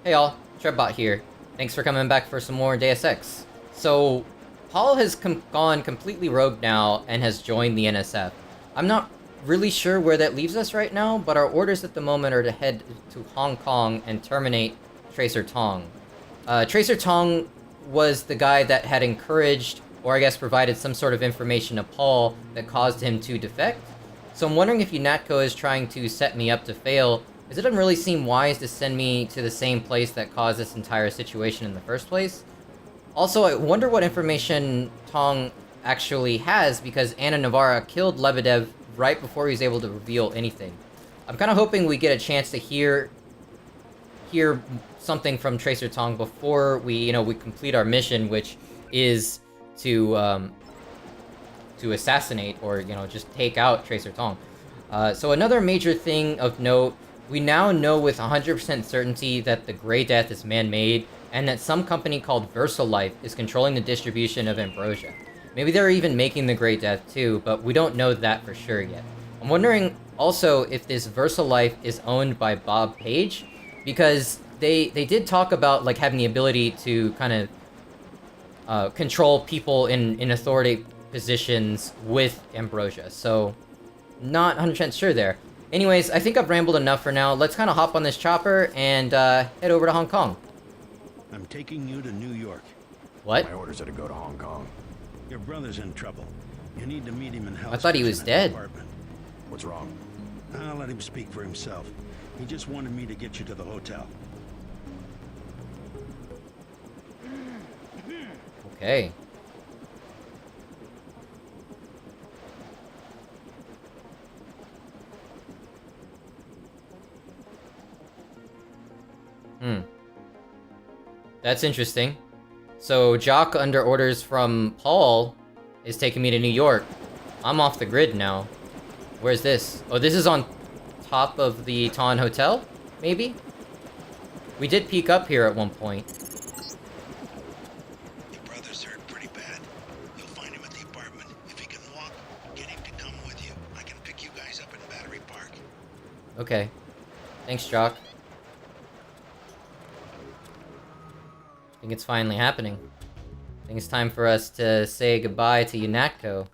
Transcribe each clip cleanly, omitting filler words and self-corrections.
Hey all, Trebbot here. Thanks for coming back for some more Deus Ex. So, Paul has gone completely rogue now and has joined the NSF. I'm not really sure where that leaves us right now, but our orders at the moment are to head to Hong Kong and terminate Tracer Tong. Tracer Tong was the guy that had encouraged, or I guess provided some sort of information to Paul that caused him to defect. So I'm wondering if UNATCO is trying to set me up to fail, as it doesn't really seem wise to send me to the same place that caused this entire situation in the first place. Also, I wonder what information Tong actually has, because Anna Navarra killed Lebedev right before he was able to reveal anything. I'm kind of hoping we get a chance to hear something from Tracer Tong before we complete our mission, which is to assassinate or just take out Tracer Tong. So another major thing of note, we now know with 100% certainty that the Grey Death is man-made, and that some company called VersaLife is controlling the distribution of ambrosia. Maybe they're even making the Grey Death too, but we don't know that for sure yet. I'm wondering also if this VersaLife is owned by Bob Page, because they did talk about like having the ability to kind of control people in authority positions with ambrosia, so not 100% sure there. Anyways, I think I've rambled enough for now. Let's kind of hop on this chopper and head over to Hong Kong. I'm taking you to New York. What? My orders are to go to Hong Kong. Your brother's in trouble. You need to meet him in house. I thought he was dead. What's wrong? I'll let him speak for himself. He just wanted me to get you to the hotel. Okay. That's interesting. So Jock, under orders from Paul, is taking me to New York. I'm off the grid now. Where's this? Oh, this is on top of the Ton Hotel? Maybe? We did peek up here at one point. Your brother's hurt pretty bad. You'll find him at the apartment. If he can walk, get him to come with you. I can pick you guys up in Battery Park. Okay. Thanks, Jock. I think it's finally happening. I think it's time for us to say goodbye to UNATCO.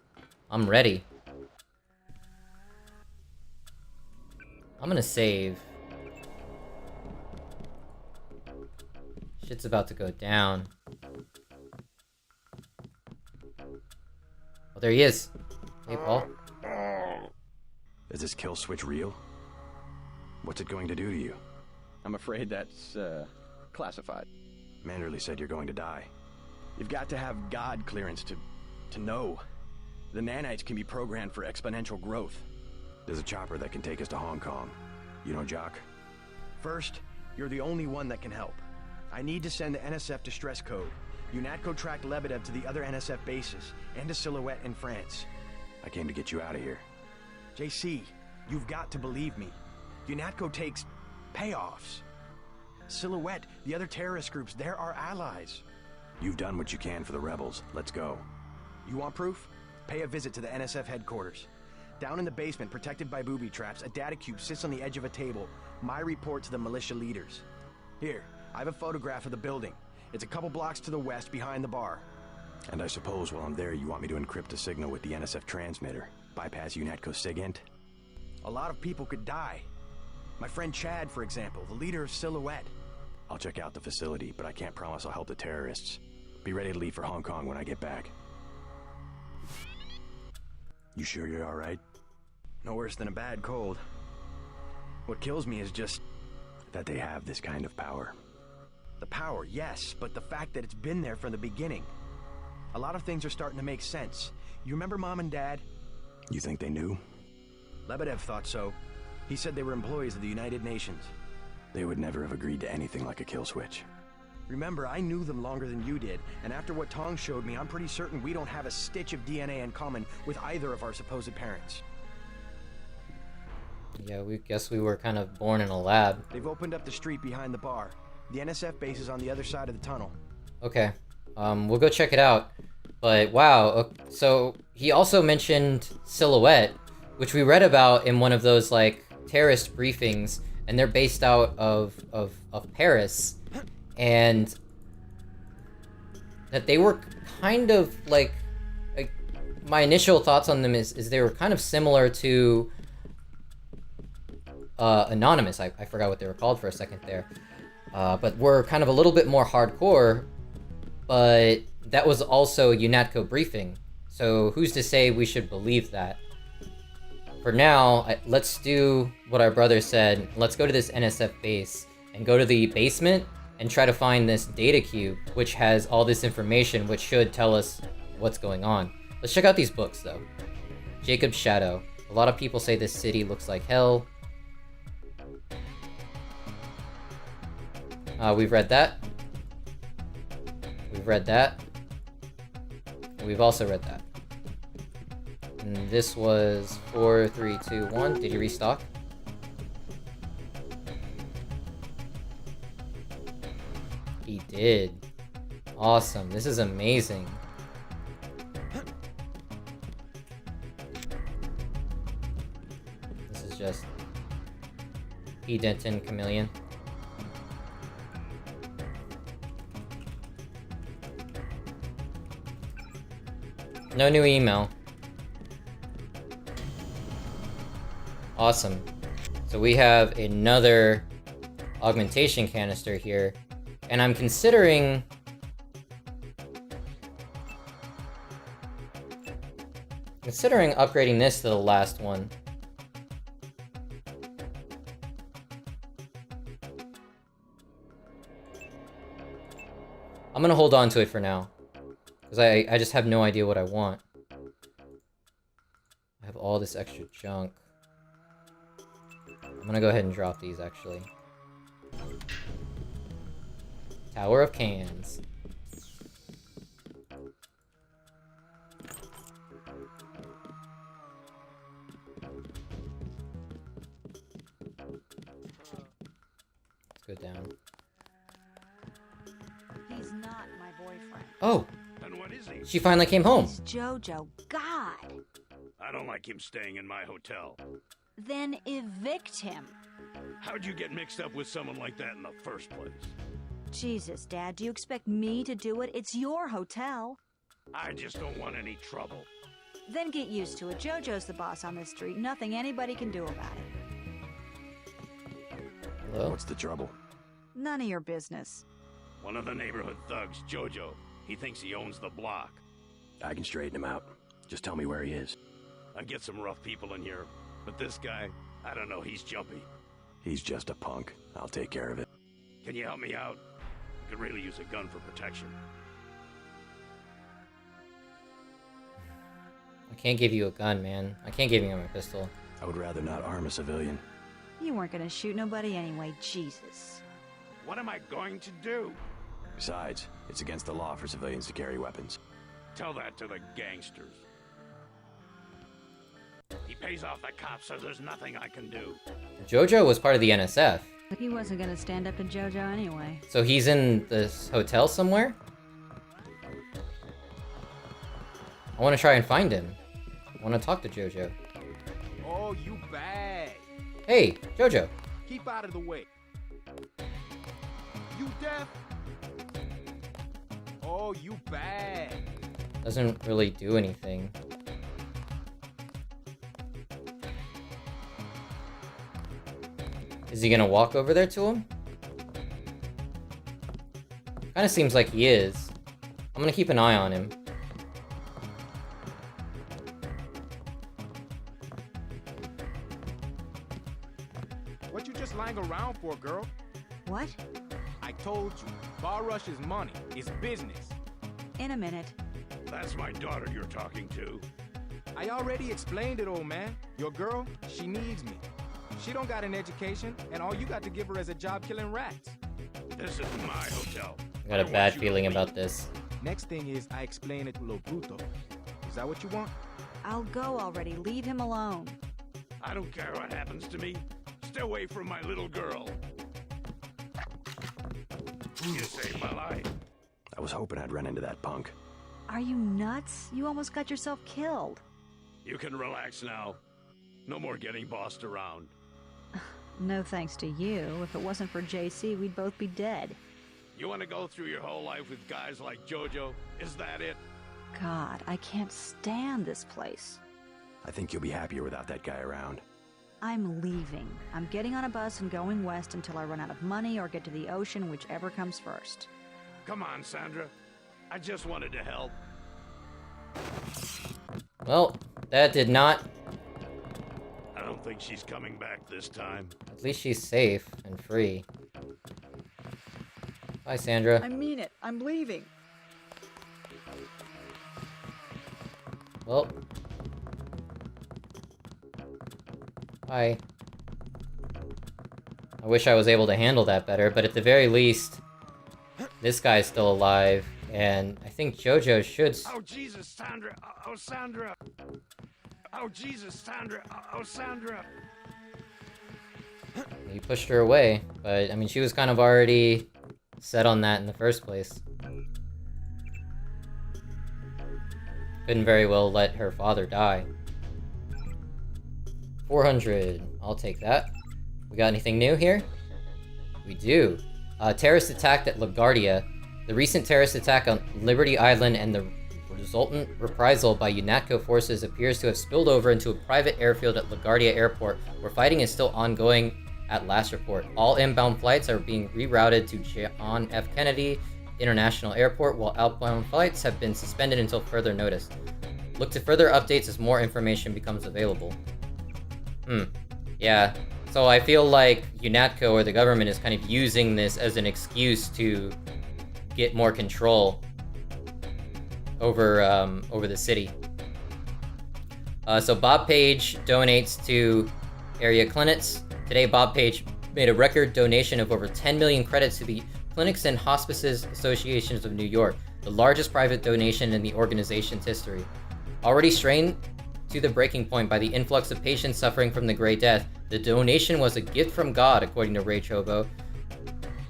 I'm ready. I'm gonna save. Shit's about to go down. Oh, there he is. Hey, Paul. Is this kill switch real? What's it going to do to you? I'm afraid that's, classified. Manderley said you're going to die. You've got to have God clearance to know. The nanites can be programmed for exponential growth. There's a chopper that can take us to Hong Kong. You know Jock? First, you're the only one that can help. I need to send the NSF distress code. UNATCO tracked Lebedev to the other NSF bases, and to Silhouette in France. I came to get you out of here. JC, you've got to believe me. UNATCO takes payoffs. Silhouette, the other terrorist groups, they're our allies. You've done what you can for the rebels. Let's go. You want proof? Pay a visit to the NSF headquarters. Down in the basement, protected by booby traps, a data cube sits on the edge of a table. My report to the militia leaders. Here, I have a photograph of the building. It's a couple blocks to the west, behind the bar. And I suppose while I'm there, you want me to encrypt a signal with the NSF transmitter. Bypass UNATCO SIGINT? A lot of people could die. My friend Chad, for example, the leader of Silhouette. I'll check out the facility, but I can't promise I'll help the terrorists. Be ready to leave for Hong Kong when I get back. You sure you're alright? No worse than a bad cold. What kills me is just that they have this kind of power. the power, yes, but the fact that it's been there from the beginning. A lot of things are starting to make sense. You remember Mom and Dad? You think they knew? Lebedev thought so. He said they were employees of the United Nations. They would never have agreed to anything like a kill switch. Remember, I knew them longer than you did, and after what Tong showed me, I'm pretty certain we don't have a stitch of DNA in common with either of our supposed parents. Yeah, we guess we were kind of born in a lab. They've opened up the street behind the bar. The NSF base is on the other side of the tunnel. Okay, we'll go check it out. But wow, so he also mentioned Silhouette, which we read about in one of those like terrorist briefings and they're based out of Paris, and that they were kind of like my initial thoughts on them is they were kind of similar to Anonymous. I forgot what they were called for a second there, but were kind of a little bit more hardcore, but that was also a UNATCO briefing, so who's to say we should believe that? For now, let's do what our brother said. Let's go to this NSF base and go to the basement and try to find this data cube, which has all this information, which should tell us what's going on. Let's check out these books, though. Jacob's Shadow. A lot of people say this city looks like hell. We've read that. We've read that. We've also read that. And this was 4, 3, 2, 1. Did you restock? He did. Awesome. This is amazing. This is just E. Denton Chameleon. No new email. Awesome. So we have another augmentation canister here, and I'm considering upgrading this to the last one. I'm gonna hold on to it for now, because I just have no idea what I want. I have all this extra junk. I'm gonna go ahead and drop these, actually. Tower of Cans. Let's go down. He's not my boyfriend. Oh! Then what is he? She finally came home! He's Jojo. God! I don't like him staying in my hotel. Then evict him. How'd you get mixed up with someone like that in the first place? Jesus, Dad, do you expect me to do it? It's your hotel. I just don't want any trouble. Then get used to it. Jojo's the boss on this street. Nothing anybody can do about it. Hello? What's the trouble? None of your business. One of the neighborhood thugs, Jojo. He thinks he owns the block. I can straighten him out. Just tell me where he is. I get some rough people in here, but this guy, I don't know, he's jumpy. He's just a punk. I'll take care of it. Can you help me out? I could really use a gun for protection. I can't give you a gun, man. I can't give you my pistol. I would rather not arm a civilian. You weren't gonna shoot nobody anyway, Jesus. What am I going to do? Besides, it's against the law for civilians to carry weapons. Tell that to the gangsters. He pays off the cops, so there's nothing I can do. Jojo was part of the NSF. He wasn't gonna stand up to Jojo anyway. So he's in this hotel somewhere? I want to try and find him. I want to talk to Jojo. Oh, you bad. Hey, Jojo. Keep out of the way. You deaf? Oh, you bad. Doesn't really do anything. Is he gonna walk over there to him? Kinda seems like he is. I'm gonna keep an eye on him. What you just lying around for, girl? What? I told you, Bar Rush is money, is business. In a minute. That's my daughter you're talking to. I already explained it, old man. Your girl, she needs me. She don't got an education, and all you got to give her is a job killing rats. This is my hotel. I got a bad feeling about this. Next thing is I explain it to Lo Bruto. Is that what you want? I'll go already. Leave him alone. I don't care what happens to me. Stay away from my little girl. You saved my life. I was hoping I'd run into that punk. Are you nuts? You almost got yourself killed. You can relax now. No more getting bossed around. No thanks to you. If it wasn't for JC, we'd both be dead. You want to go through your whole life with guys like JoJo? Is that it? God, I can't stand this place. I think you'll be happier without that guy around. I'm leaving. I'm getting on a bus and going west until I run out of money or get to the ocean, whichever comes first. Come on, Sandra. I just wanted to help. Well, that did not. I don't think she's coming back this time. At least she's safe and free. Bye, Sandra. I mean it. I'm leaving. Well. Bye. I wish I was able to handle that better, but at the very least, this guy's still alive, and I think JoJo should... Oh, Jesus, Sandra! Oh, Sandra! Oh, Jesus, Sandra! Oh, Sandra! He pushed her away, but, I mean, she was kind of already set on that in the first place. Couldn't very well let her father die. 400. I'll take that. We got anything new here? We do. Terrorist attack at LaGuardia. The recent terrorist attack on Liberty Island and the resultant reprisal by UNATCO forces appears to have spilled over into a private airfield at LaGuardia Airport, where fighting is still ongoing at last report. All inbound flights are being rerouted to John F. Kennedy International Airport, while outbound flights have been suspended until further notice. Look to further updates as more information becomes available. Yeah. So I feel like UNATCO or the government is kind of using this as an excuse to get more control over over the city. So Bob Page donates to area clinics. Today, Bob Page made a record donation of over 10 million credits to the Clinics and Hospices Associations of New York, the largest private donation in the organization's history. Already strained to the breaking point by the influx of patients suffering from the Grey Death, the donation was a gift from God, according to Ray Chobo,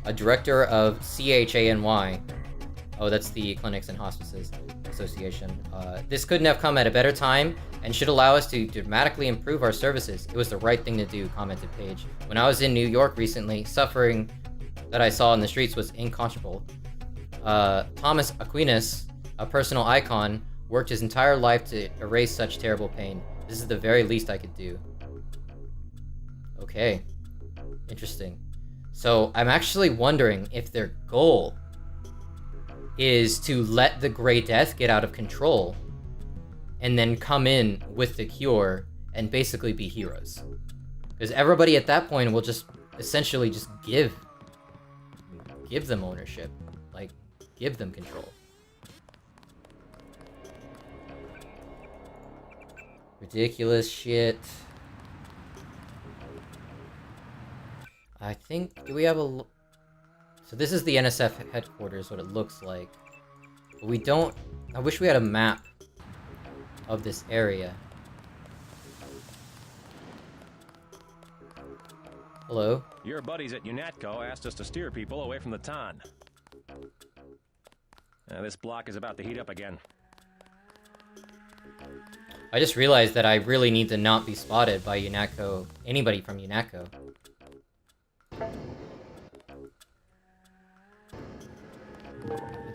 a director of CHANY. Oh, that's the Clinics and Hospices Association. This couldn't have come at a better time and should allow us to dramatically improve our services. It was the right thing to do, commented Page. When I was in New York recently, suffering that I saw in the streets was incomparable. Thomas Aquinas, a personal icon, worked his entire life to erase such terrible pain. This is the very least I could do. Okay. Interesting. So I'm actually wondering if their goal is to let the Grey Death get out of control and then come in with the cure and basically be heroes. Because everybody at that point will just essentially just give them ownership. Like, give them control. Ridiculous shit. I think, do we have a... So this is the NSF headquarters, what it looks like. But we don't... I wish we had a map of this area. Hello? Your buddies at UNATCO asked us to steer people away from the Tan. This block is about to heat up again. I just realized that I really need to not be spotted by UNATCO, anybody from UNATCO. I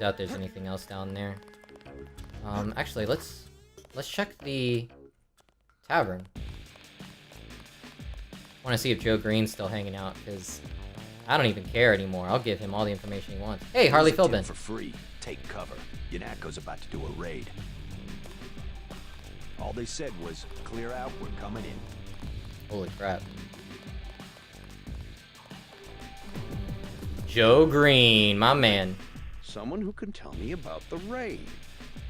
doubt there's anything else down there. Actually, let's check the tavern. I want to see if Joe Green's still hanging out, because I don't even care anymore. I'll give him all the information he wants. Hey, Harley Philbin. For free. Take cover. UNATCO's about to do a raid. All they said was, clear out, we're coming in. Holy crap. Joe Green, my man. Someone who can tell me about the raid.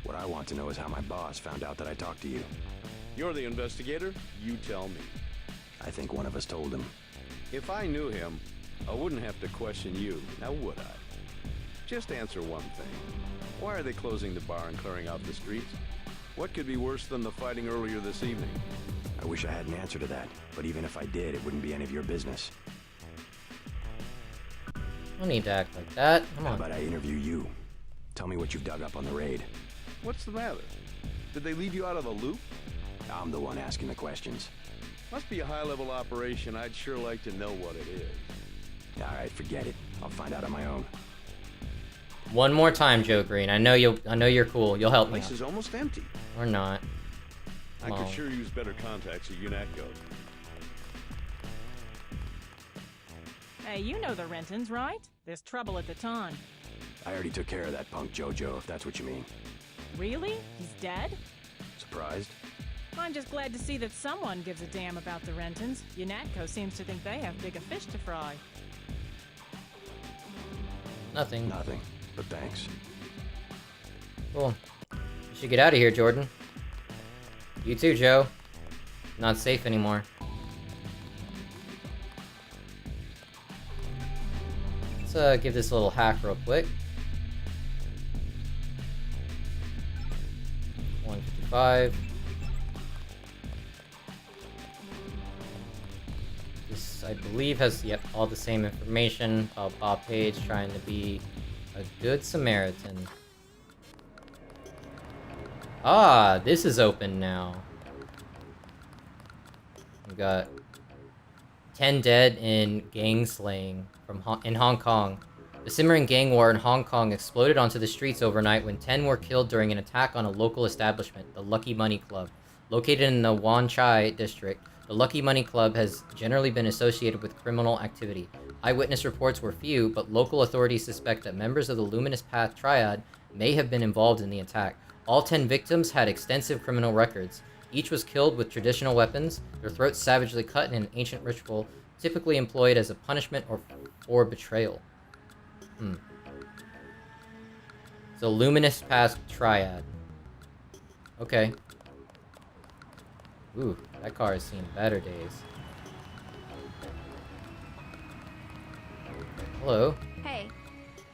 What I want to know is how my boss found out that I talked to you. You're the investigator. You tell me. I think one of us told him. If I knew him, I wouldn't have to question you, now would I? Just answer one thing. Why are they closing the bar and clearing out the streets? What could be worse than the fighting earlier this evening? I wish I had an answer to that, but even if I did, it wouldn't be any of your business. No need to act like that. Come How on. about I interview you? Tell me what you've dug up on the raid. What's the matter? Did they leave you out of the loop? I'm the one asking the questions. Must be a high-level operation. I'd sure like to know what it is. Alright, forget it. I'll find out on my own. One more time, Joe Green. I know you're cool. You'll help The me place out. is almost empty. Or not. I Come could on. sure use better contacts at UNATCO. Hey, you know the Rentons, right? There's trouble at the Ton. I already took care of that punk Jojo, if that's what you mean. Really? He's dead? Surprised? I'm just glad to see that someone gives a damn about the Rentons. UNATCO seems to think they have bigger fish to fry. Nothing. Nothing, but thanks. Cool. You should get out of here, Jordan. You too, Joe. Not safe anymore. Let's give this a little hack real quick. 155. This, I believe, has, yep, all the same information about Bob Page trying to be a good Samaritan. Ah, this is open now. We got 10 dead in gang slaying in Hong Kong. The simmering gang war in Hong Kong exploded onto the streets overnight when 10 were killed during an attack on a local establishment, the Lucky Money Club. Located in the Wan Chai district, the Lucky Money Club has generally been associated with criminal activity. Eyewitness reports were few, but local authorities suspect that members of the Luminous Path Triad may have been involved in the attack. All 10 victims had extensive criminal records. Each was killed with traditional weapons, their throats savagely cut in an ancient ritual, typically employed as a punishment or for betrayal. So, Luminous Path Triad. Okay. Ooh, that car has seen better days. Hello. Hey,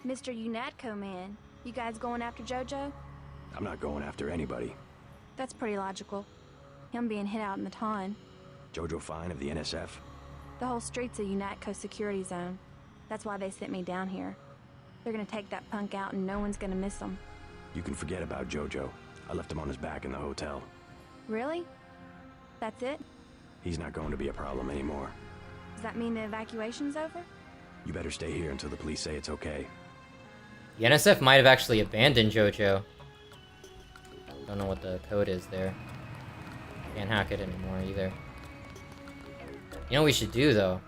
Mr. UNATCO man. You guys going after JoJo? I'm not going after anybody. That's pretty logical. Him being hit out in the Ton. Jojo Fine of the NSF? The whole street's a UNATCO security zone. That's why they sent me down here. They're gonna take that punk out and no one's gonna miss him. You can forget about Jojo. I left him on his back in the hotel. Really? That's it? He's not going to be a problem anymore. Does that mean the evacuation's over? You better stay here until the police say it's okay. The NSF might have actually abandoned JoJo. Don't know what the code is there. Can't hack it anymore either. You know what we should do, though?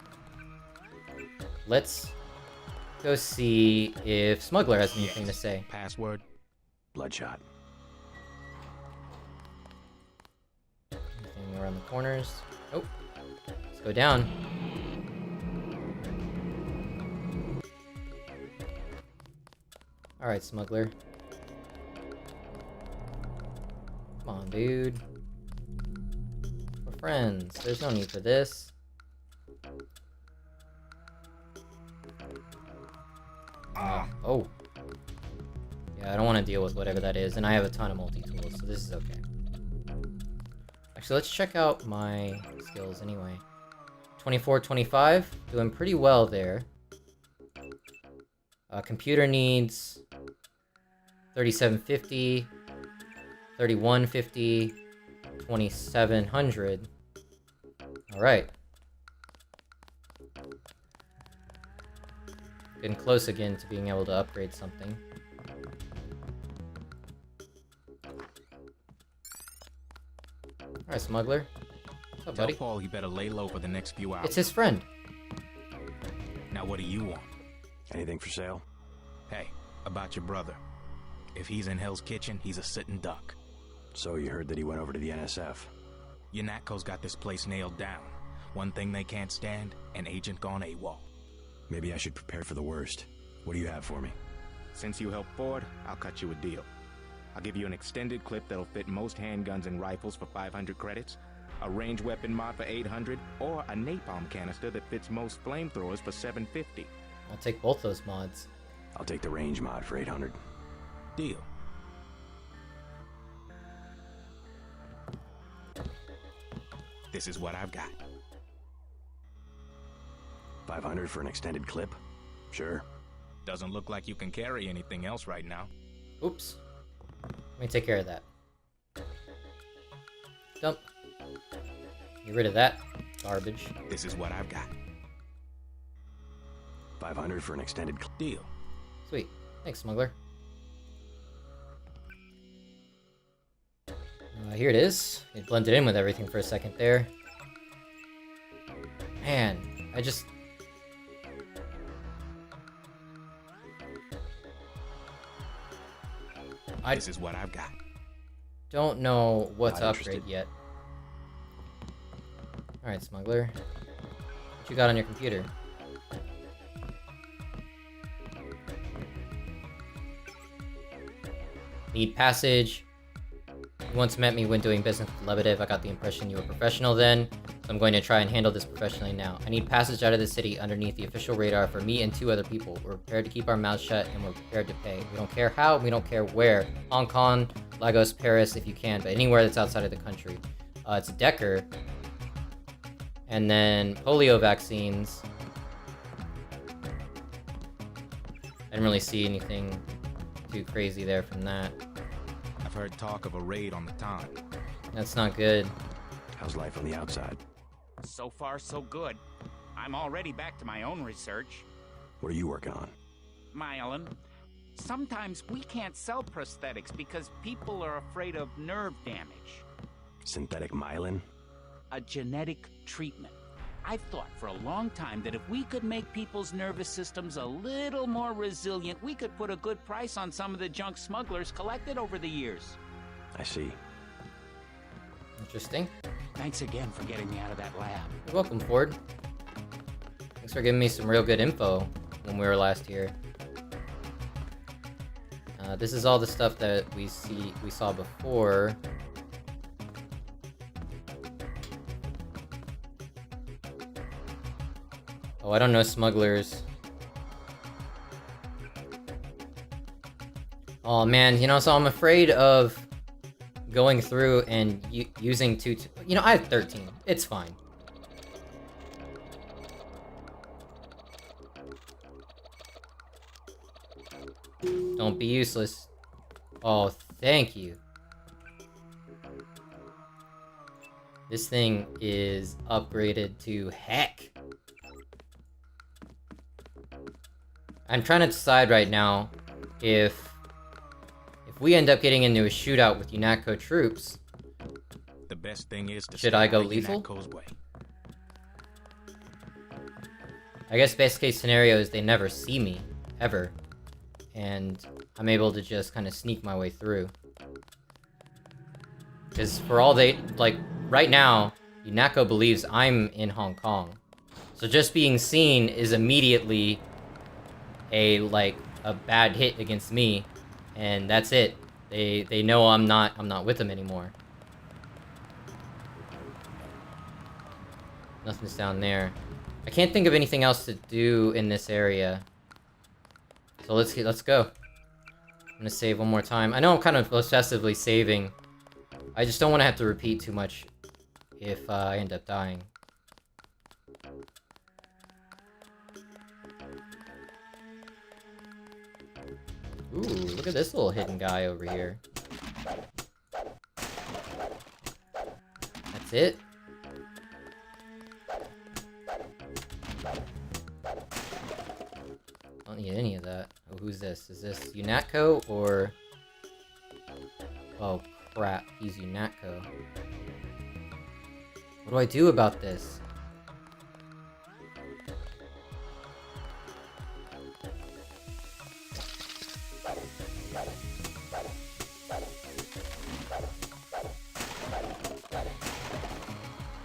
Let's go see if Smuggler has anything to say. Password? Bloodshot. Anything around the corners? Oh, let's go down. Alright, Smuggler. Come on, dude. We're friends. There's no need for this. Oh. Yeah, I don't want to deal with whatever that is, and I have a ton of multi-tools, so this is okay. Actually, let's check out my skills anyway. 24, 25, doing pretty well there. Computer needs 3750, 3150, 2700. Alright. Getting close again to being able to upgrade something. Alright, Smuggler. What's up, Tell buddy? Paul he better lay low for the next few hours. It's his friend. Now what do you want? Anything for sale? Hey, about your brother. If he's in Hell's Kitchen, he's a sitting duck. So you heard that he went over to the NSF? UNATCO's got this place nailed down. One thing they can't stand, an agent gone AWOL. Maybe I should prepare for the worst. What do you have for me? Since you helped Ford, I'll cut you a deal. I'll give you an extended clip that'll fit most handguns and rifles for 500 credits, a range weapon mod for 800, or a napalm canister that fits most flamethrowers for 750. I'll take both those mods. I'll take the range mod for 800. Deal. This is what I've got. 500 for an extended clip? Sure. Doesn't look like you can carry anything else right now. Oops. Let me take care of that. Dump. Get rid of that. garbage. This is what I've got. 500 for an extended deal. Sweet. Thanks, smuggler. Here it is. It blended in with everything for a second there. Man, This is what I've got. Don't know what Not to upgrade interested. yet. Alright, smuggler. What you got on your computer? Need passage. You once met me when doing business with Lebedev. I got the impression you were professional then, so I'm going to try and handle this professionally now. I need passage out of the city underneath the official radar for me and 2 other people. We're prepared to keep our mouths shut and we're prepared to pay. We don't care how, we don't care where. Hong Kong, Lagos, Paris if you can, but anywhere that's outside of the country. It's Decker. And then polio vaccines. I didn't really see anything too crazy there from that. I've heard talk of a raid on the town. That's not good. How's life on the outside? So far, so good. I'm already back to my own research. What are you working on? Myelin. Sometimes we can't sell prosthetics because people are afraid of nerve damage. Synthetic myelin? A genetic treatment. I've thought for a long time that if we could make people's nervous systems a little more resilient, we could put a good price on some of the junk smugglers collected over the years. I see. Interesting. Thanks again for getting me out of that lab. You're welcome, Ford. Thanks for giving me some real good info when we were last here. This is all the stuff that we saw before. Oh, I don't know smugglers. Oh man, you know, so I'm afraid of going through and using you know, I have 13. It's fine. Don't be useless. Oh, thank you. This thing is upgraded to heck. I'm trying to decide right now if we end up getting into a shootout with UNATCO troops, The best thing is to should stay I go out of lethal? UNATCO's way. I guess best case scenario is they never see me, ever. And I'm able to just kind of sneak my way through. Because for all they, like, right now, UNATCO believes I'm in Hong Kong. So just being seen is immediately a bad hit against me. And that's it. They know I'm not with them anymore. Nothing's down there. I can't think of anything else to do in this area. So let's go. I'm gonna save one more time. I know I'm kind of obsessively saving. I just don't want to have to repeat too much if I end up dying. Ooh, look at this little hidden guy over here. That's it? I don't need any of that. Oh, who's this? Is this UNATCO or... Oh, crap. He's UNATCO. What do I do about this?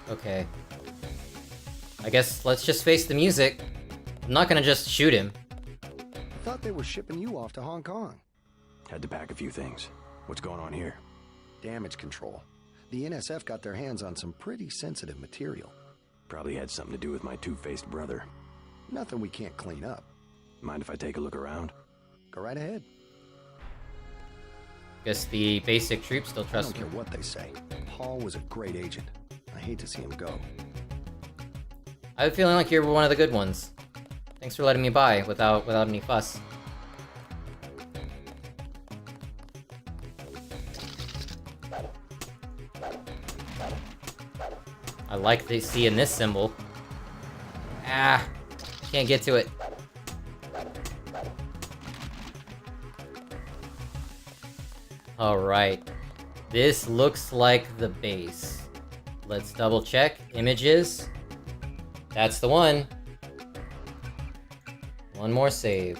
Okay. I guess let's just face the music. I'm not gonna just shoot him. I thought they were shipping you off to Hong Kong. Had to pack a few things. What's going on here? Damage control. The NSF got their hands on some pretty sensitive material. Probably had something to do with my two-faced brother. Nothing we can't clean up. Mind if I take a look around? Go right ahead. Guess the basic troops still I trust don't me. care what they say. Paul was a great agent. I hate to see him go. I have a feeling like you're one of the good ones. Thanks for letting me by without any fuss. I like seeing this symbol. Ah, can't get to it. Alright. This looks like the base. Let's double check. Images. That's the one. One more save.